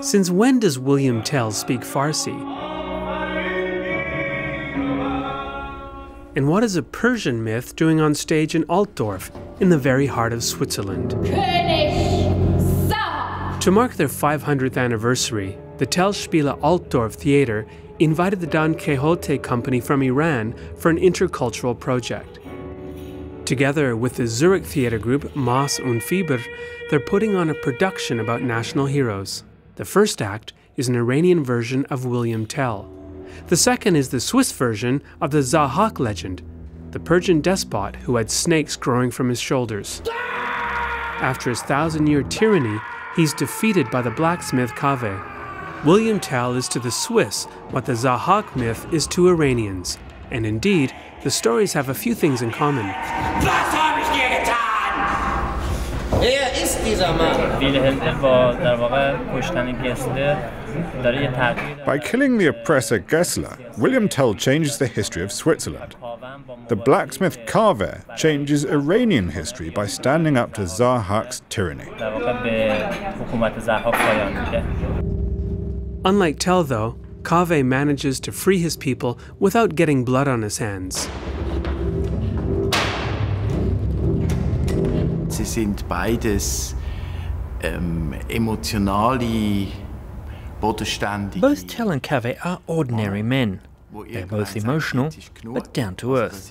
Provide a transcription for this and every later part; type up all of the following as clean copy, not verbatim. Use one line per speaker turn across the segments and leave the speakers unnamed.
Since when does William Tell speak Farsi? And what is a Persian myth doing on stage in Altdorf, in the very heart of Switzerland? To mark their 500th anniversary, the Tellspiele Altdorf theatre invited the Don Quixote company from Iran for an intercultural project. Together with the Zurich theatre group Maas und Fieber, they're putting on a production about national heroes. The first act is an Iranian version of William Tell. The second is the Swiss version of the Tell-Zahhak legend, the Persian despot who had snakes growing from his shoulders. After his 1,000-year tyranny, he's defeated by the blacksmith Kaveh. William Tell is to the Swiss what the Tell-Zahhak myth is to Iranians. And indeed, the stories have a few things in common.
Was habe ich dir getan? Wer ist dieser Mann?
By killing the oppressor Gessler, William Tell changes the history of Switzerland. The blacksmith Kaveh changes Iranian history by standing up to Tell-Zahhak's tyranny.
Unlike Tell, though, Kaveh manages to free his people without getting blood on his hands.
Sie sind beides emotionale, bodenständige.
Both Tell and Kaveh are ordinary men. They're both emotional, but down to earth.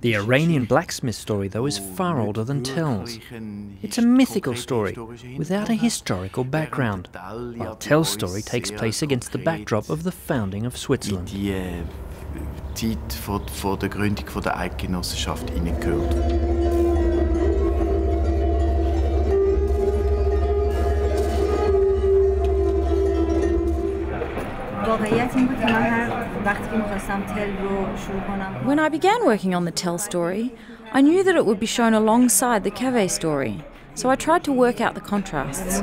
The Iranian blacksmith story, though, is far older than Tell's. It's a mythical story, without a historical background, while Tell's story takes place against the backdrop of the founding of Switzerland.
Die Zeit vor der Gründung der Eidgenossenschaft hineingehört.
When I began working on the Tell story, I knew that it would be shown alongside the Kaveh story, so I tried to work out the contrasts.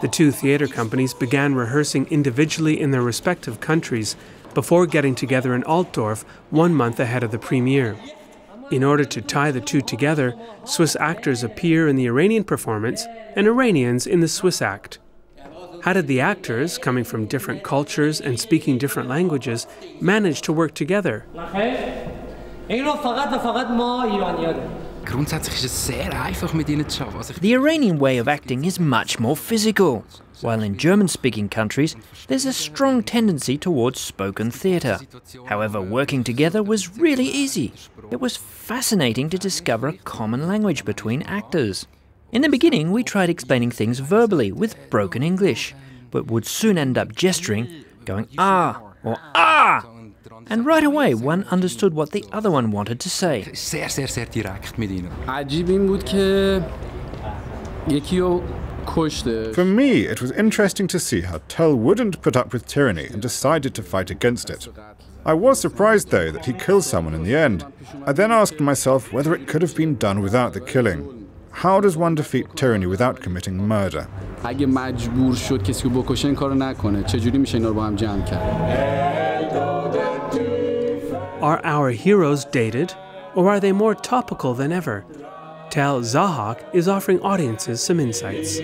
The two theatre companies began rehearsing individually in their respective countries before getting together in Altdorf 1 month ahead of the premiere. In order to tie the two together, Swiss actors appear in the Iranian performance and Iranians in the Swiss act. How did the actors, coming from different cultures and speaking different languages, manage to work together?
The Iranian way of acting is much more physical, while in German-speaking countries there's a strong tendency towards spoken theatre. However, working together was really easy. It was fascinating to discover a common language between actors. In the beginning, we tried explaining things verbally with broken English, but would soon end up gesturing, going ah or ah. And right away, one understood what the other one wanted to say.
For me, it was interesting to see how Tell wouldn't put up with tyranny and decided to fight against it. I was surprised, though, that he killed someone in the end. I then asked myself whether it could have been done without the killing. How does one defeat tyranny without committing murder?
Are our heroes dated, or are they more topical than ever? Tell-Zahhak is offering audiences some insights.